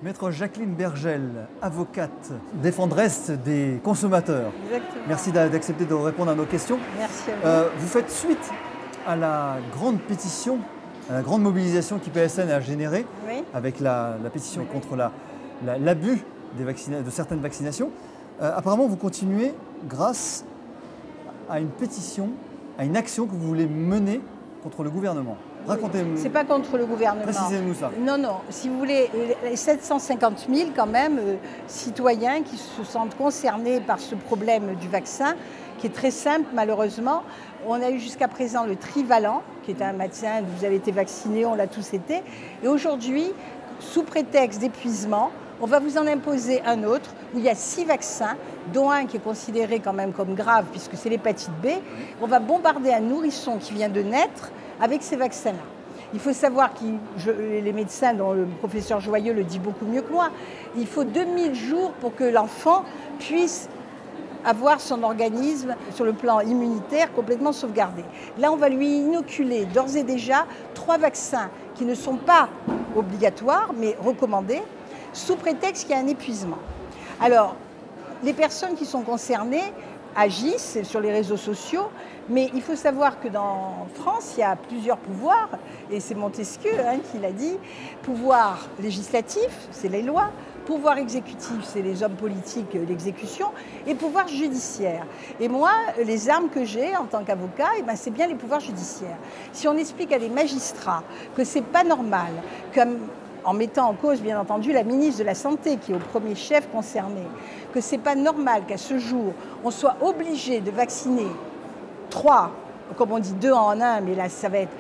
Maître Jacqueline Bergel, avocate, défendresse des consommateurs. Exactement. Merci d'accepter de répondre à nos questions. Merci à vous. Vous faites suite à la grande pétition, à la grande mobilisation qu'IPSN a générée, Oui. avec la pétition contre l'abus de certaines vaccinations. Apparemment, vous continuez grâce à une pétition, à une action que vous voulez mener contre le gouvernement. Racontez-nous. C'est pas contre le gouvernement. Précisez-nous ça. Non, non. Si vous voulez, les 750 000 quand même citoyens qui se sentent concernés par ce problème du vaccin, qui est très simple malheureusement. On a eu jusqu'à présent le trivalent, qui est un vaccin, vous avez été vacciné, on l'a tous été. Et aujourd'hui, sous prétexte d'épuisement, on va vous en imposer un autre où il y a 6 vaccins, dont un qui est considéré quand même comme grave puisque c'est l'hépatite B. On va bombarder un nourrisson qui vient de naître avec ces vaccins-là. Il faut savoir que les médecins, dont le professeur Joyeux le dit beaucoup mieux que moi, il faut 2000 jours pour que l'enfant puisse avoir son organisme sur le plan immunitaire complètement sauvegardé. Là, on va lui inoculer d'ores et déjà 3 vaccins qui ne sont pas obligatoires mais recommandés, sous prétexte qu'il y a un épuisement. Alors, les personnes qui sont concernées agissent sur les réseaux sociaux, mais il faut savoir que dans France, il y a plusieurs pouvoirs, et c'est Montesquieu qui l'a dit. Pouvoir législatif, c'est les lois. Pouvoir exécutif, c'est les hommes politiques, l'exécution, et pouvoir judiciaire. Et moi, les armes que j'ai en tant qu'avocat, c'est bien les pouvoirs judiciaires. Si on explique à des magistrats que c'est pas normal, comme en mettant en cause, bien entendu, la ministre de la Santé, qui est au premier chef concerné, que c'est pas normal qu'à ce jour, on soit obligé de vacciner 3, comme on dit 2 en 1, mais là, ça va être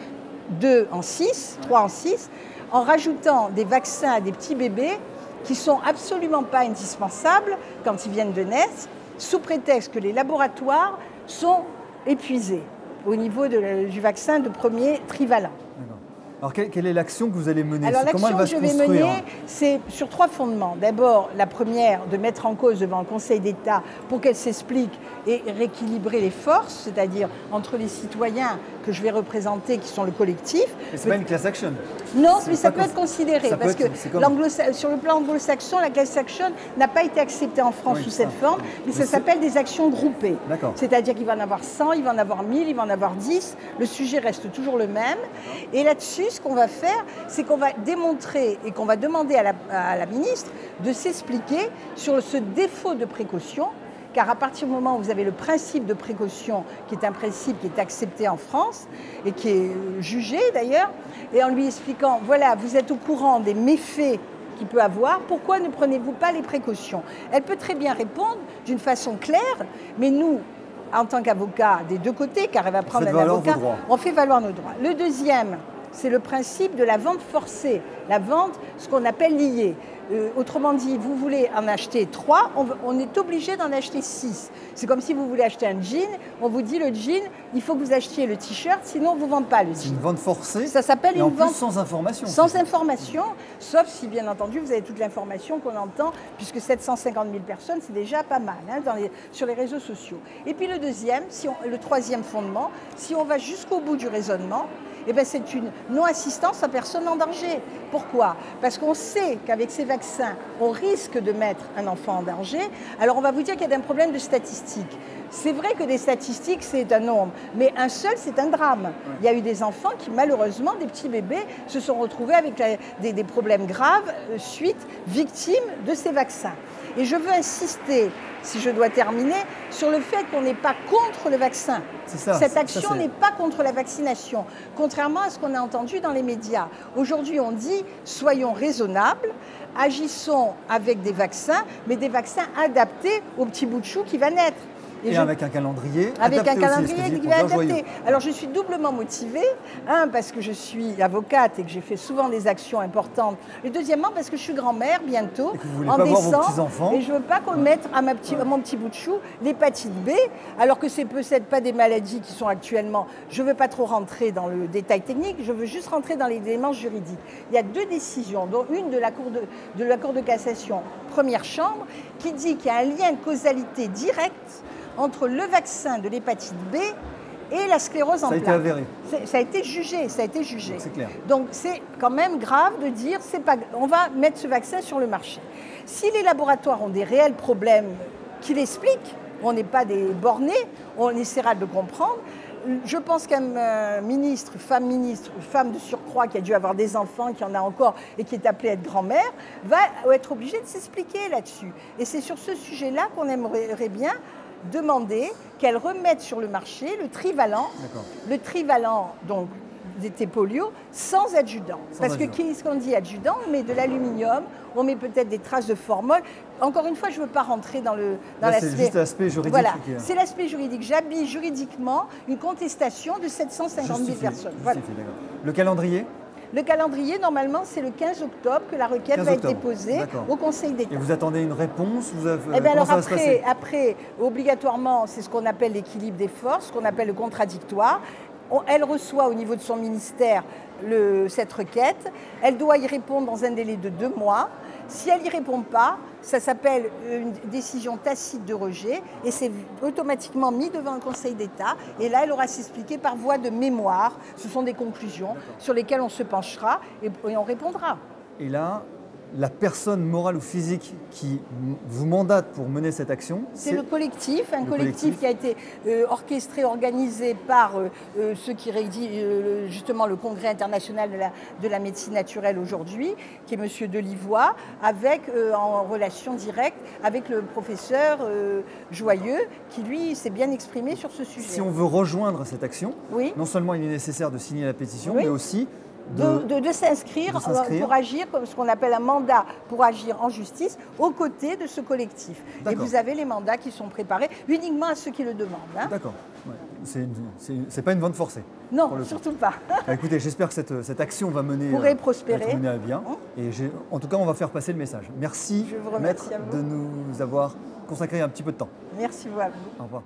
2 en 6, 3 en 6, en rajoutant des vaccins à des petits bébés qui sont absolument pas indispensables quand ils viennent de naître, sous prétexte que les laboratoires sont épuisés au niveau du vaccin de premier trivalent. Alors, quelle est l'action que vous allez mener? Alors, Comment elle l'action va que je se vais construire? mener, c'est sur 3 fondements. D'abord, la première, de mettre en cause devant le Conseil d'État pour qu'elle s'explique et rééquilibrer les forces, c'est-à-dire entre les citoyens que je vais représenter, qui sont le collectif. Mais ce n'est pas une class action. Non, mais ça peut être considéré, parce que comme... sur le plan anglo-saxon, la class action n'a pas été acceptée en France sous cette forme, mais ça s'appelle des actions groupées. C'est-à-dire qu'il va en avoir 100, il va en avoir 1000, il va en avoir 10, le sujet reste toujours le même. Et là-dessus, ce qu'on va faire, c'est qu'on va démontrer et qu'on va demander à la ministre de s'expliquer sur ce défaut de précaution, car à partir du moment où vous avez le principe de précaution, qui est un principe qui est accepté en France et qui est jugé d'ailleurs, et en lui expliquant, voilà, vous êtes au courant des méfaits qu'il peut avoir, pourquoi ne prenez-vous pas les précautions? Elle peut très bien répondre d'une façon claire, mais nous, en tant qu'avocat des deux côtés, car elle va prendre un avocat, on fait valoir nos droits. Le deuxième, c'est le principe de la vente forcée, la vente, ce qu'on appelle liée. Autrement dit, vous voulez en acheter 3, on est obligé d'en acheter 6. C'est comme si vous voulez acheter un jean, on vous dit le jean, il faut que vous achetiez le t-shirt, sinon on ne vous vend pas le jean. C'est une vente forcée, ça s'appelle une vente sans information. Sans information, sauf si bien entendu vous avez toute l'information qu'on entend, puisque 750 000 personnes, c'est déjà pas mal sur les réseaux sociaux. Et puis le deuxième, le troisième fondement, si on va jusqu'au bout du raisonnement, c'est une non-assistance à personne en danger. Pourquoi? Parce qu'on sait qu'avec ces vaccins, on risque de mettre un enfant en danger. Alors on va vous dire qu'il y a un problème de statistiques. C'est vrai que des statistiques, c'est un nombre, mais un seul, c'est un drame. Il y a eu des enfants qui, malheureusement, des petits bébés, se sont retrouvés avec des problèmes graves suite victimes de ces vaccins. Et je veux insister, si je dois terminer, sur le fait qu'on n'est pas contre le vaccin. Cette action n'est pas contre la vaccination, contrairement à ce qu'on a entendu dans les médias. Aujourd'hui, on dit « soyons raisonnables ». Agissons avec des vaccins, mais des vaccins adaptés au petit bout de chou qui va naître. Et avec un calendrier avec un calendrier aussi, qui va adapter. Alors je suis doublement motivée, parce que je suis avocate et que j'ai fait souvent des actions importantes. Et deuxièmement, parce que je suis grand-mère bientôt, en décembre, et je ne veux pas qu'on mette à mon petit bout de chou l'hépatite B, alors que c'est peut-être pas des maladies qui sont actuellement. Je ne veux pas trop rentrer dans le détail technique, je veux juste rentrer dans les éléments juridiques. Il y a 2 décisions, dont une de la Cour de cassation, première chambre, qui dit qu'il y a un lien de causalité directe entre le vaccin de l'hépatite B et la sclérose en Ça a plaques. été avéré. Ça a été jugé, ça a été jugé. C'est clair. Donc c'est quand même grave de dire on va mettre ce vaccin sur le marché. Si les laboratoires ont des réels problèmes qui l'expliquent, on n'est pas des bornés, on essaiera de le comprendre. Je pense qu'un ministre, femme de surcroît qui a dû avoir des enfants, qui en a encore et qui est appelée à être grand-mère, va être obligée de s'expliquer là-dessus. Et c'est sur ce sujet-là qu'on aimerait bien demander qu'elle remette sur le marché le trivalent donc d'été polio sans adjudant. Parce que qu'est-ce qu'on dit adjudant? On met de l'aluminium, on met peut-être des traces de formol. Encore une fois, je ne veux pas rentrer dans l'aspect. C'est juste l'aspect juridique. Voilà, c'est l'aspect juridique. J'habille juridiquement une contestation de 750 000 personnes. Voilà. Le calendrier? Le calendrier, normalement, c'est le 15 octobre que la requête va être déposée au Conseil d'État. Et vous attendez une réponse? Alors après, obligatoirement, c'est ce qu'on appelle l'équilibre des forces, ce qu'on appelle le contradictoire. Elle reçoit au niveau de son ministère cette requête. Elle doit y répondre dans un délai de 2 mois. Si elle n'y répond pas, ça s'appelle une décision tacite de rejet et c'est automatiquement mis devant le Conseil d'État. Et là, elle aura s'expliquer par voie de mémoire. Ce sont des conclusions sur lesquelles on se penchera et on répondra. Et là, la personne morale ou physique qui vous mandate pour mener cette action? C'est le collectif, un collectif qui a été orchestré, organisé par ceux qui rédigent justement le Congrès international de la médecine naturelle aujourd'hui, qui est M. Delivoye, en relation directe avec le professeur Joyeux, qui lui s'est bien exprimé sur ce sujet. Si on veut rejoindre cette action, non seulement il est nécessaire de signer la pétition, mais aussi de s'inscrire pour agir comme ce qu'on appelle un mandat pour agir en justice aux côtés de ce collectif. Et vous avez les mandats qui sont préparés uniquement à ceux qui le demandent. Hein. D'accord. Ouais. C'est pas une vente forcée. Non, surtout pas. Écoutez, j'espère que cette action va pourrait prospérer. Être menée à bien. Et en tout cas, on va faire passer le message. Merci, Maître, de nous avoir consacré un petit peu de temps. Merci à vous. Au revoir.